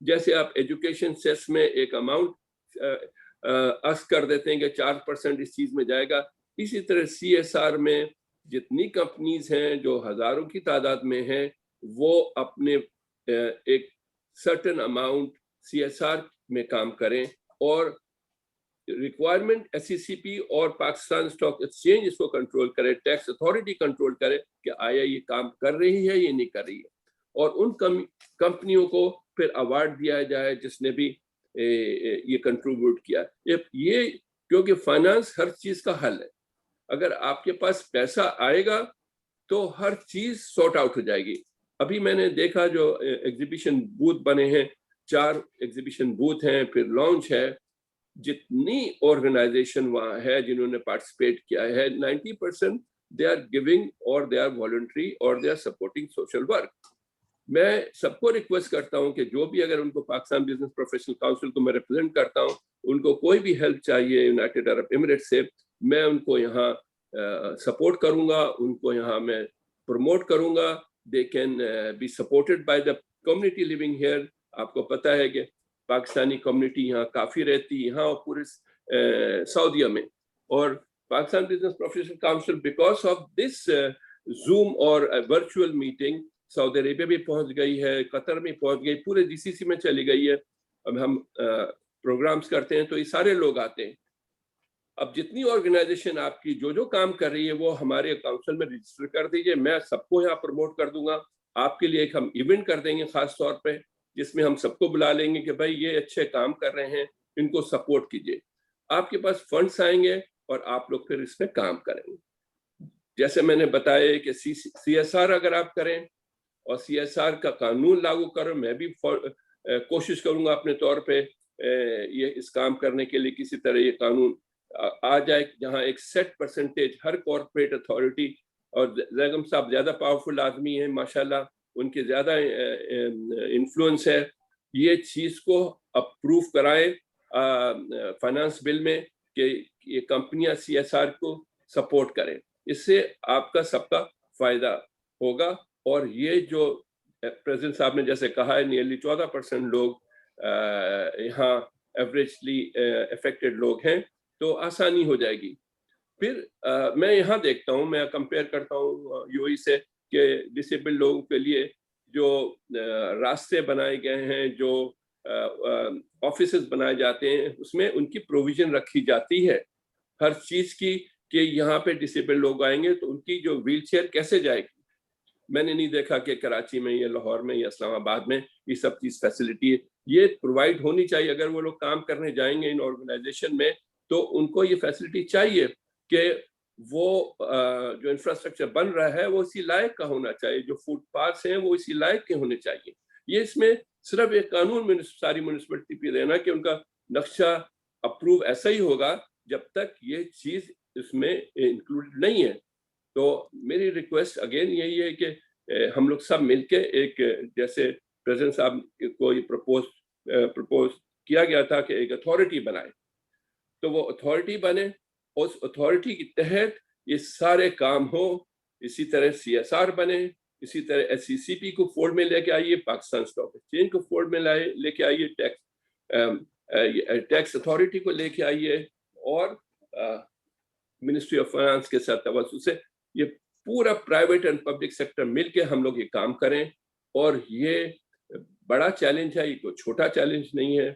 جیسے آپ ایجوکیشن سیس میں ایک اماؤنٹ اس کر دیتے ہیں کہ 4% اس چیز میں جائے گا, اسی طرح CSR میں جتنی کمپنیز ہیں جو ہزاروں کی تعداد میں ہیں وہ اپنے ایک سرٹن اماؤنٹ CSR میں کام کریں, اور ریکوائرمنٹ SECP اور پاکستان اسٹاک ایکسچینج اس کو کنٹرول کرے, ٹیکس اتھارٹی کنٹرول کرے کہ آیا یہ کام کر رہی ہے یہ نہیں کر رہی ہے, اور ان کمپنیوں کو پھر ایوارڈ دیا جائے جس نے بھی یہ کنٹریبیوٹ کیا. یہ کیونکہ فائنانس ہر چیز کا حل ہے, اگر آپ کے پاس پیسہ آئے گا تو ہر چیز سارٹ آؤٹ ہو جائے گی. ابھی میں نے دیکھا جو ایگزیبیشن بوتھ بنے ہیں, 4 ایگزیبیشن بوتھ ہیں, پھر لانچ ہے, جتنی آرگنائزیشن وہاں ہے جنہوں نے پارٹیسپیٹ کیا ہے 90% they are giving or they are voluntary or they are supporting social work. میں سب کو ریکویسٹ کرتا ہوں کہ جو بھی اگر ان کو پاکستان بزنس پروفیشنل کاؤنسل کو میں ریپرزینٹ کرتا ہوں, ان کو کوئی بھی ہیلپ چاہیے یونائٹیڈ عرب ایمریٹ سے, میں ان کو یہاں سپورٹ کروں گا, ان کو یہاں میں پروموٹ کروں گا. They can be supported by the community living here. آپ کو پتہ ہے کہ پاکستانی کمیونٹی یہاں کافی رہتی ہے, یہاں اور پورے سعودیہ میں, اور Pakistan business professional council because of this zoom اور ورچوئل میٹنگ سعودی عربیہ بھی پہنچ گئی ہے, قطر میں پہنچ گئی, پورے GCC میں چلی گئی ہے. اب ہم پروگرامز کرتے ہیں تو یہ سارے لوگ آتے ہیں. اب جتنی آرگنائزیشن آپ کی جو کام کر رہی ہے وہ ہمارے کاؤنسل میں رجسٹر کر دیجئے, میں سب کو یہاں پروموٹ کر دوں گا. آپ کے لیے ایک ہم ایونٹ کر دیں گے خاص طور پہ, جس میں ہم سب کو بلا لیں گے کہ بھائی یہ اچھے کام کر رہے ہیں, ان کو سپورٹ کیجئے. آپ کے پاس فنڈس آئیں گے اور آپ لوگ پھر اس میں کام کریں گے. جیسے میں نے بتایا کہ CSR اگر آپ کریں اور CSR کا قانون لاگو کرو, میں بھی کوشش کروں گا اپنے طور پہ یہ اس کام کرنے کے لیے کسی طرح یہ قانون آ جائے جہاں ایک سیٹ پرسنٹیج ہر کارپوریٹ اتھارٹی, اور زیگم صاحب زیادہ پاورفل آدمی ہیں ماشاءاللہ, ان کے زیادہ انفلوئنس ہے, یہ چیز کو اپروو کرائیں فائنانس بل میں کہ یہ کمپنیاں CSR کو سپورٹ کریں. اس سے آپ کا سب کا فائدہ ہوگا. اور یہ جو پریزیڈنٹ صاحب نے جیسے کہا ہے نیئرلی 14% لوگ یہاں ایوریجلی افیکٹڈ لوگ ہیں, تو آسانی ہو جائے گی. پھر میں یہاں دیکھتا ہوں, میں کمپیئر کرتا ہوں UAE سے کہ ڈسیبل لوگوں کے لیے جو راستے بنائے گئے ہیں, جو آفیسز بنائے جاتے ہیں, اس میں ان کی پروویژن رکھی جاتی ہے ہر چیز کی کہ یہاں پہ ڈسیبل لوگ آئیں گے تو ان کی جو ویل چیئر کیسے جائے گی. میں نے نہیں دیکھا کہ کراچی میں یا لاہور میں یا اسلام آباد میں یہ سب چیز فیسلٹی ہے, یہ پرووائڈ ہونی چاہیے. اگر وہ لوگ کام کرنے جائیں گے ان آرگنائزیشن میں تو ان کو یہ فیسلٹی چاہیے کہ وہ جو انفراسٹرکچر بن رہا ہے وہ اسی لائق کا ہونا چاہیے, جو فوٹ پاتھس ہیں وہ اسی لائق کے ہونے چاہیے. یہ اس میں صرف ایک قانون میں ساری میونسپلٹی پہ دینا کہ ان کا نقشہ اپروو ایسا ہی ہوگا جب تک یہ چیز اس میں انکلوڈ نہیں ہے. تو میری ریکویسٹ اگین یہی ہے کہ ہم لوگ سب مل کے ایک, جیسے پریزیڈنٹ صاحب کو یہ پرپوز کیا گیا تھا کہ ایک اتھارٹی بنائے, تو وہ اتھارٹی بنے, اس اتھارٹی کے تحت یہ سارے کام ہو. اسی طرح CSR بنے, اسی طرح SECP کو فولڈ میں لے کے آئیے, پاکستان اسٹاک ایکسچینج کو فولڈ میں لے کے آئیے, ٹیکس اتھارٹی کو لے کے آئیے, اور منسٹری آف فائنانس کے ساتھ توسط سے یہ پورا پرائیویٹ اینڈ پبلک سیکٹر مل کے ہم لوگ یہ کام کریں. اور یہ بڑا چیلنج ہے, یہ کوئی چھوٹا چیلنج نہیں ہے.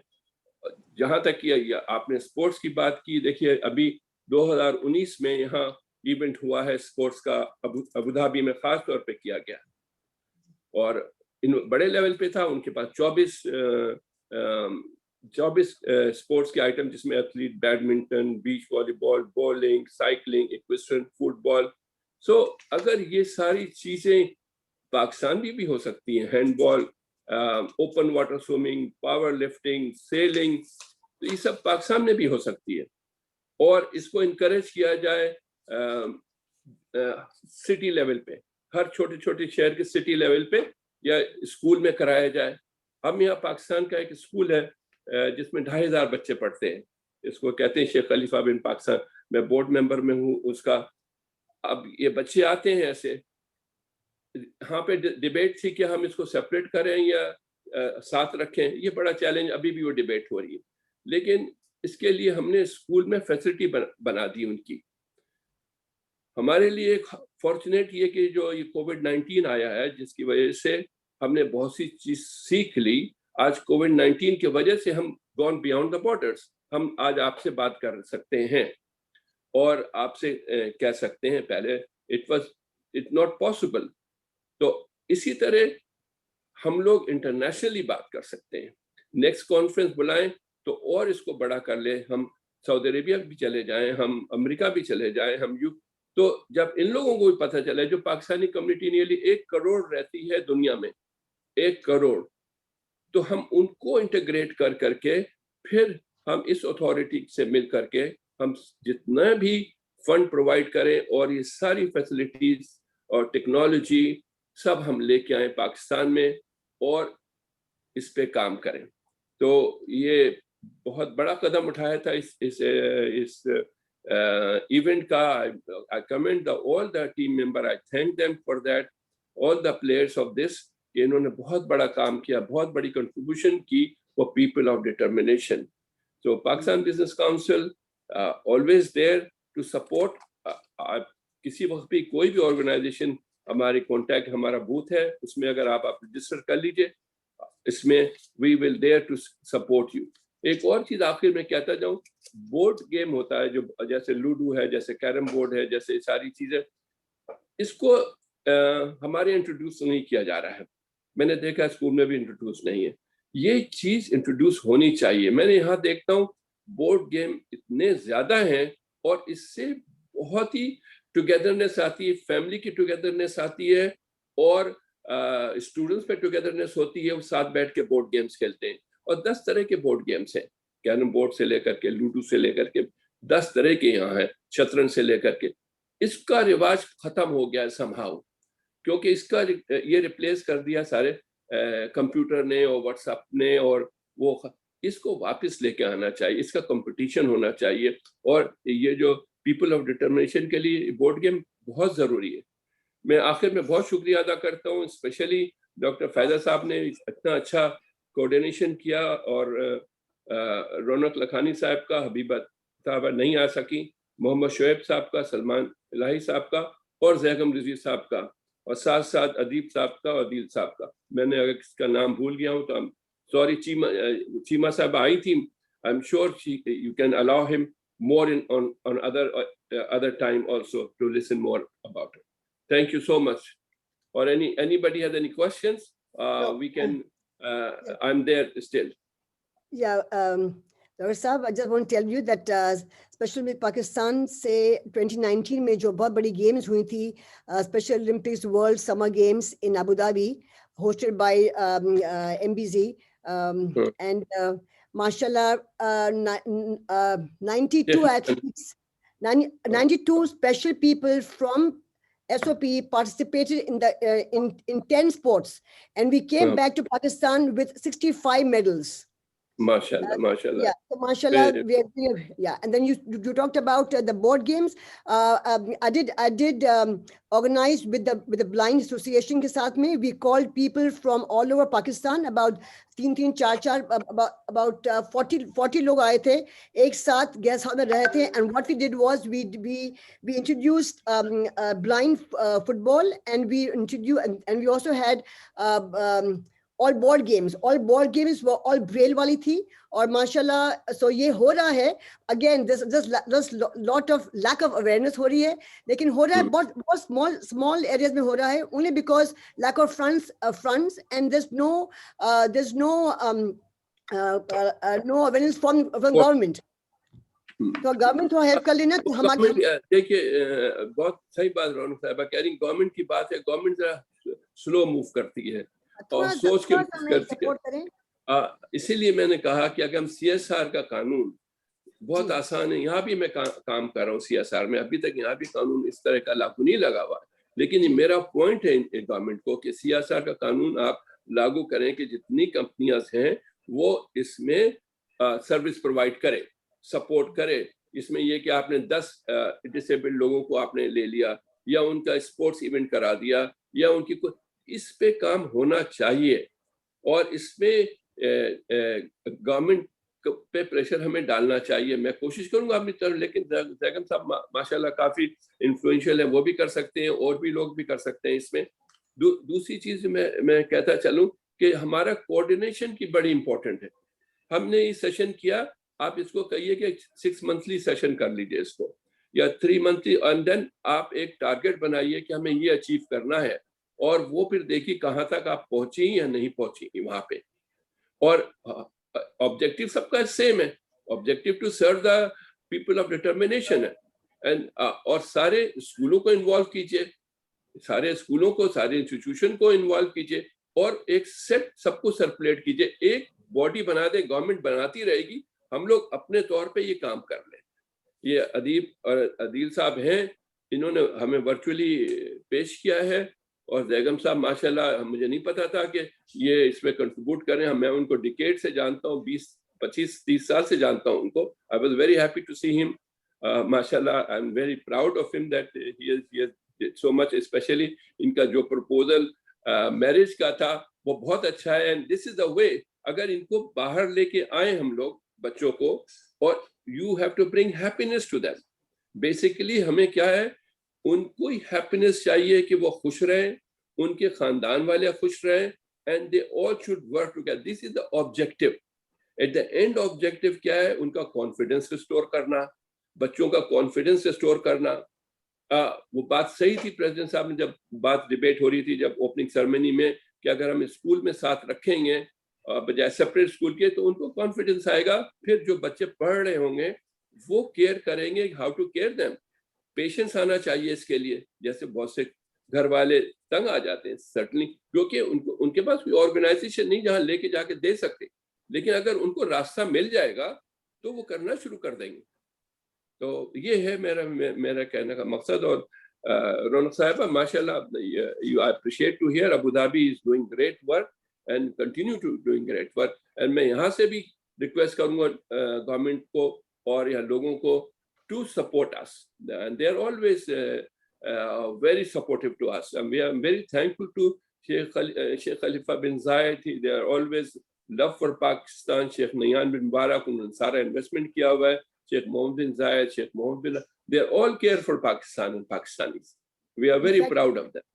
جہاں تک کہ آپ نے سپورٹس کی بات کی, دیکھیے ابھی 2019 میں یہاں ایونٹ ہوا ہے سپورٹس کا, ابوظہبی میں خاص طور پہ کیا گیا, اور بڑے لیول پہ تھا. ان کے پاس 24 سپورٹس کے آئٹم, جس میں athlete, badminton, beach volleyball, bowling, cycling, equestrian, football. So اگر یہ ساری چیزیں پاکستان بھی ہو سکتی ہیں, handball, open water swimming, power lifting, sailing, تو یہ سب پاکستان میں بھی ہو سکتی ہے. اور اس کو انکریج کیا جائے سٹی لیول پہ, ہر چھوٹے شہر کے سٹی لیول پہ, یا اسکول میں کرایا جائے. ہم یہاں پاکستان کا ایک اسکول ہے جس میں 2500 بچے پڑھتے ہیں, اس کو کہتے ہیں شیخ خلیفہ بن پاکستان, میں بورڈ ممبر میں ہوں اس کا. اب یہ بچے آتے ہیں ایسے, یہاں پہ ڈیبیٹ تھی کہ ہم اس کو سیپریٹ کریں یا ساتھ رکھیں. یہ بڑا چیلنج, ابھی بھی وہ ڈیبیٹ ہو رہی ہے, لیکن اس کے لیے ہم نے اسکول میں فیسلٹی بنا دی ان کی. ہمارے لیے ایک فارچونیٹ یہ کہ جو یہ کووڈ-19 آیا ہے, جس کی وجہ سے ہم نے بہت سی چیز سیکھ لی. آج کووڈ-19 کی وجہ سے ہم گون بیانڈ دا بارڈرز, ہم آج آپ سے بات کر سکتے ہیں اور آپ سے کہہ سکتے ہیں, پہلے اٹ ناٹ پاسبل. تو اسی طرح ہم لوگ انٹرنیشنلی بات کر سکتے ہیں. نیکسٹ کانفرنس بلائیں تو اور اس کو بڑا کر لیں, ہم سعودی عربیہ بھی چلے جائیں, ہم امریکہ بھی چلے جائیں, ہم تو جب ان لوگوں کو بھی پتہ چلے, جو پاکستانی کمیونٹی نیرلی 1 کروڑ رہتی ہے دنیا میں, 1 کروڑ, تو ہم ان کو انٹیگریٹ کر کے پھر ہم اس اتھارٹی سے مل کر کے ہم جتنا بھی فنڈ پرووائڈ کریں اور یہ ساری فیسلٹیز اور ٹیکنالوجی سب ہم لے کے آئیں پاکستان میں اور اس پہ کام کریں. تو یہ بہت بڑا قدم اٹھایا تھا اس ایونٹ کا. I commend all the team member, I thank them for that, all the players of this, کہ انہوں نے بہت بڑا کام کیا, بہت بڑی کنٹریبیوشن کی for people of determination. So Pakistan Business Council always there to support. کسی وقت بھی کوئی بھی آرگنائزیشن, ہماری کانٹیکٹ, ہمارا بوتھ ہے, اس میں اگر آپ رجسٹر کر لیجئے, اس میں we will there to support you. ایک اور چیز آخر میں کہتا جاؤں, بورڈ گیم ہوتا ہے جو جیسے لوڈو ہے, جیسے کیرم بورڈ ہے, جیسے ساری چیزیں, اس کو ہمارے انٹروڈیوس نہیں کیا جا رہا ہے. میں نے دیکھا اسکول میں بھی انٹروڈیوس نہیں ہے. یہ چیز انٹروڈیوس ہونی چاہیے. میں نے یہاں دیکھتا ہوں بورڈ گیم اتنے زیادہ ہیں اور اس سے بہت ہی ٹوگیدرنیس آتی ہے, فیملی کی ٹوگیدرنیس آتی ہے اور اسٹوڈنٹس پہ ٹوگیدرنیس ہوتی ہے. وہ ساتھ بیٹھ کے بورڈ گیمز کھیلتے ہیں اور 10 طرح کے بورڈ گیمز ہیں, کیرم بورڈ سے لے کر کے, لوڈو سے لے کر کے, 10 طرح کے یہاں ہیں, شطرنج سے لے کر کے. اس کا رواج ختم ہو گیا ہے somehow, کیونکہ اس کا یہ ریپلیس کر دیا سارے کمپیوٹر نے اور واٹس ایپ نے, اور وہ اس کو واپس لے کے آنا چاہیے. اس کا کمپٹیشن ہونا چاہیے اور یہ جو پیپل آف ڈٹرمنیشن کے لیے بورڈ گیم بہت ضروری ہے. میں آخر میں بہت شکریہ ادا کرتا ہوں, اسپیشلی ڈاکٹر فائزہ صاحب نے اتنا اچھا کوآرڈینیشن کیا, اور رونق لکھانی صاحب کا, حبیبہ صاحبہ نہیں آ سکی, محمد شعیب صاحب کا, سلمان الہی صاحب کا اور زیغم رضوی صاحب کا, اور ساتھ ساتھ ادیب صاحب کا اور عدیل صاحب کا. میں نے اگر کس کا نام بھول گیا ہوں تو سوری. چیمہ صاحب آئی تھی, I am sure you can allow ہم more on other time also to listen more about it. Thank you so much. Or anybody has any questions, we can, I'm there still. Yeah, Dr. Saab, I just want to tell you that Special Olympics Pakistan سے 2019 میں جو بہت بڑی گیمز ہوئی تھی, Special Olympics World Summer Games in Abu Dhabi, hosted by MBZ, and mashallah, 92 athletes, 92 special people from SOP participated in the in 10 sports, and we came back to Pakistan with 65 medals. MashaAllah, MashaAllah. Yeah, so mashallah, yeah. And then you talked about the board games. I did organize with the Blind Association ke saath mein. We called people from all over Pakistan, about 3-4 about 40 log aaye the ek saath guest house mein rahe the. And what we did was we introduced blind football, and we introduced, and we also had all board games were all braille wali thi, aur mashallah, so ye ho raha hai. Again, there's lot of lack of awareness ho rahi hai, lekin ho raha hai bahut small areas mein ho raha hai, only because lack of funds, and there's no awareness from government. تو گورنمنٹ کو ہیلپ کر لینا. تو ہمارے دیکھیے بہت صحیح بات رونق صاحبہ کہہ رہی ہیں, گورنمنٹ کی بات ہے, گورنمنٹ ذرا سلو موو کرتی ہے اور سوچ کے کرتی ہے. اسی لیے میں نے کہا کہ اگر ہم CSR کا قانون بہت آسان ہے, یہاں بھی میں کام کر رہا ہوں CSR میں, ابھی تک یہاں بھی قانون اس طرح کا لاگو نہیں لگا ہوا, لیکن یہ میرا پوائنٹ ہے گورنمنٹ کو کہ CSR کا قانون آپ لاگو کریں کہ جتنی کمپنیاں ہیں وہ اس میں سروس پرووائڈ کرے, سپورٹ کرے. اس میں یہ کہ آپ نے 10 ڈسیبلڈ لوگوں کو آپ نے لے لیا, یا ان کا اسپورٹس ایونٹ کرا دیا, یا ان کی اس پہ کام ہونا چاہیے. اور اس میں گورنمنٹ پہ پریشر ہمیں ڈالنا چاہیے. میں کوشش کروں گا اپنی طرف, لیکن زیگم صاحب ماشاءاللہ کافی انفلوئنشیل ہے, وہ بھی کر سکتے ہیں اور بھی لوگ بھی کر سکتے ہیں اس میں. دوسری چیز میں کہتا چلوں کہ ہمارا کوآرڈینیشن کی بڑی امپورٹنٹ ہے. ہم نے یہ سیشن کیا, آپ اس کو کہیے کہ 6 منتھلی سیشن کر لیجیے اس کو, یا 3 منتھلی, اینڈ دین آپ ایک ٹارگیٹ بنائیے کہ ہمیں یہ اچیو کرنا ہے, اور وہ پھر دیکھیے کہاں تک آپ پہنچی یا نہیں پہنچی وہاں پہ. اور آبجیکٹو سب کا سیم ہے, objective to serve the people of determination ہے. اور سارے اسکولوں کو انوالو کیجیے, سارے اسکولوں کو, سارے انسٹیٹیوشن کو انوالو کیجیے, اور ایک سیٹ سب کو سرکولیٹ کیجیے. ایک باڈی بنا دے, گورنمنٹ بناتی رہے گی, ہم لوگ اپنے طور پہ یہ کام کر لیں. یہ ادیب اور عدیل صاحب ہیں, انہوں نے ہمیں ورچولی پیش کیا ہے, اور زیگم صاحب ماشاءاللہ مجھے نہیں پتا تھا کہ یہ اس میں کنٹریبیوٹ کریں. میں ان کو ڈیکیڈ سے جانتا ہوں, 20, 25, 30 سال سے جانتا ہوں ان کو. I was very happy to see him. ماشاءاللہ I'm very proud of him that he has did so much, especially ان کا جو پروپوزل میرج کا تھا وہ بہت اچھا ہے. and this is the way, اگر ان کو باہر لے کے آئیں ہم لوگ بچوں کو, اور you have to bring happiness to them. Basically ہمیں کیا ہے, ان کو ہیپینس چاہیے کہ وہ خوش رہیں, ان کے خاندان والے خوش رہیں, and they all should work together. This is the objective. At the end objective کیا ہے, ان کا کانفیڈنس ریسٹور کرنا, بچوں کا کانفیڈنس ریسٹور کرنا. وہ بات صحیح تھی پریزیڈنٹ صاحب نے جب بات ڈیبیٹ ہو رہی تھی جب اوپننگ سرمنی میں, کہ اگر ہم اسکول میں ساتھ رکھیں گے بجائے سپریٹ اسکول کے, تو ان کو کانفیڈنس آئے گا. پھر جو بچے پڑھ رہے ہوں گے وہ کیئر کریں گے, how to care them. Patience آنا چاہیے اس کے لیے. جیسے بہت سے گھر والے تنگ آ جاتے ہیں سرٹنلی, کیونکہ ان کے پاس کوئی آرگنائزیشن نہیں جہاں لے کے جا کے دے سکتے, لیکن اگر ان کو راستہ مل جائے گا تو وہ کرنا شروع کر دیں گے. تو یہ ہے میرا کہنے کا مقصد. اور رونق صاحبہ ماشاءاللہ, you appreciate to hear Abu Dhabi is doing great work and continue to doing great work. and میں یہاں سے بھی ریکویسٹ کروں گا گورنمنٹ کو اور یہاں لوگوں کو to support us, and they are always very supportive to us, and we are very thankful to Sheikh Khalifa bin Zayed. They are always love for Pakistan. Sheikh Nayan bin Mubarak, انہوں نے سارا انویسٹمنٹ کیا ہوا ہے. Sheikh Mohammed bin Zayed, Sheikh Mohammed bin, they are all care for Pakistan and Pakistanis. We are very proud of them.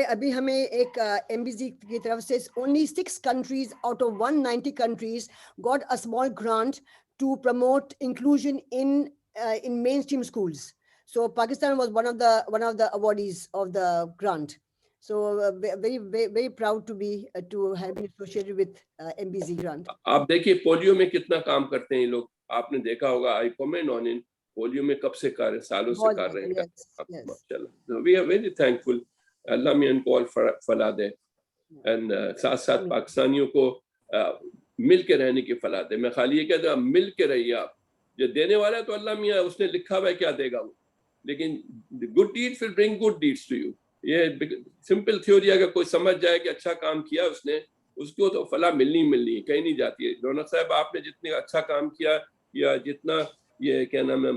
ابھی ہمیں ایک MBZ کی طرف سے only 6 countries out of 190 countries got a small grant to promote inclusion in mainstream schools. So Pakistan was one of the awardees of the grant. So very, very, very proud to have been associated with MBZ grant. آپ دیکھیے پولیو میں کتنا کام کرتے ہیں لوگ, آپ نے دیکھا ہوگا. I comment on it. Polio میں کب سے کار سالوں سے کر رہے ہیں. ماشاءاللہ, we are very thankful. اللہ میں ان کو فلاح دے, and ساتھ ساتھ پاکستانیوں کو مل کے رہنے کی فلاح دے. میں خالی یہ کہتا ہوں مل کے رہیے آپ. جو دینے والا ہے تو اللہ میاں, اس نے لکھا ہوا ہے کیا دے گا وہ, لیکن good deeds will bring good deeds to you. یہ سمپل تھیوری اگر کوئی سمجھ جائے کہ اچھا کام کیا اس نے, اس کو تو فلاح ملنی ہے, کہیں نہیں جاتی ہے. رونق صاحب آپ نے جتنا اچھا کام کیا, یا جتنا یہ کیا نام ہے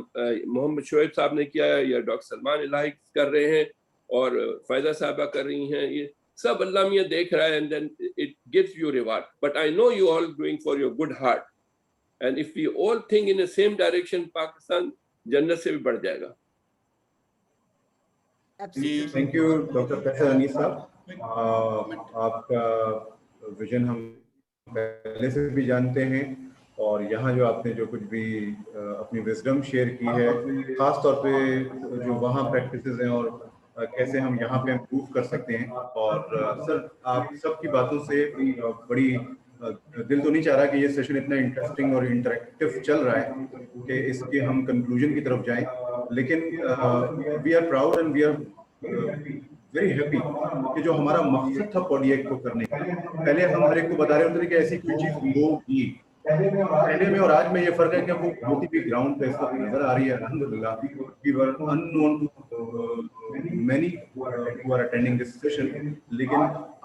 محمد شعیب صاحب نے کیا ہے, یا ڈاکٹر سلمان الہی کر رہے ہیں, اور فائدہ صاحبہ کر رہی ہیں, یہ سب اللہ میاں دیکھ رہا ہے, and then it gives you reward. But I know you all doing for your good heart, and if we all think in the same direction, Pakistan جنت سے بھی بڑھ جائے گا. تھینک یو ڈاکٹر فیصل انیس صاحب. آپ کا ویژن ہم پہلے سے بھی جانتے ہیں, اور یہاں جو آپ نے جو کچھ بھی اپنی وزڈم شیئر کی ہے, خاص طور پہ جو وہاں پریکٹسز ہیں اور کیسے ہم یہاں پہ امپروو کر سکتے ہیں. اور سر آپ سب کی باتوں سے بڑی دل تو نہیں چاہ رہا کہ یہ سیشن اتنا انٹرسٹنگ اور انٹریکٹیو چل رہا ہے کہ اس کے ہم کنکلوژن کی طرف جائیں, لیکن we are proud and we are very happy کہ جو ہمارا مقصد تھا پوڈی ایکٹ کو کرنے کا, پہلے ہم ہر ایک کو بتا رہے ہوتے تھے کہ ایسی کوئی چیز ہوگی. پہلے میں اور آج میں یہ فرق ہے کہ وہ ہوتی بھی گراؤنڈ پہ اس وقت نظر آ رہی ہے. الحمدللہ we were unknown to many who are attending this session, لیکن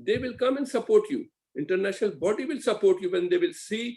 they will come and support you. International body will support you when they will see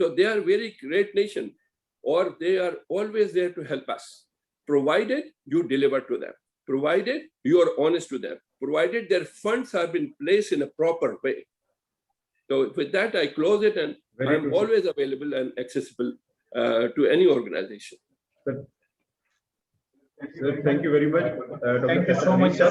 So they are very great nation, or they are always there to help us, provided you deliver to them, provided you are honest to them, provided their funds have been placed in a proper way. So with that, I close it, and I am always available and accessible to any organization. Sir, thank you very much. Thank you so much, sir.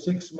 6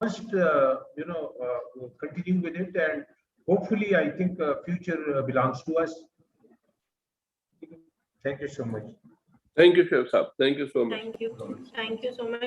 must continue with it, and hopefully I think future belongs to us. Thank you so much. Thank you Sheikh Saab, thank you so much. Thank you so much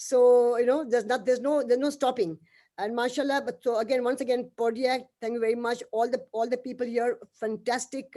So there's no stopping. And mashallah, but so again, once again, Podiak, thank you very much. All the people here, fantastic.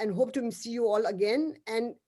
and hope to see you all again. And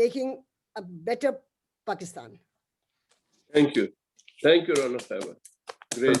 making a better Pakistan. Thank you Raunak Sahiba, great.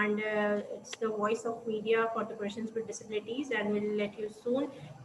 and it's the voice of media for the persons with disabilities, and we'll let you soon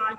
5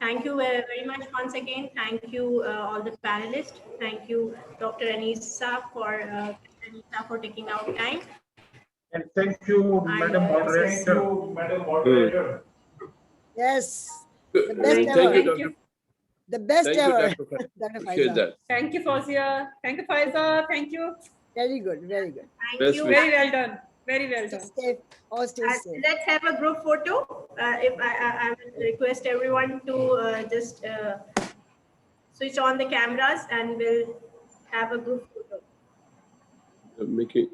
Thank you very much once again. Thank you all the panelists. Thank you Dr. Anisa for taking out time. And thank you, Madam Moderator. Yes. The best Thank you, ever. Dr. The best Thank you, ever. Dr. Faiza. Dr. Appreciate Faiza. that. Thank you, Fawzia. Thank you, Faiza. Thank you. Very good, very good. Thank Best you. wishes. Very well done. Very well Stay done. safe. All stay safe. Let's have a group photo. If I will request everyone to just switch on the cameras and we'll have a group photo. Making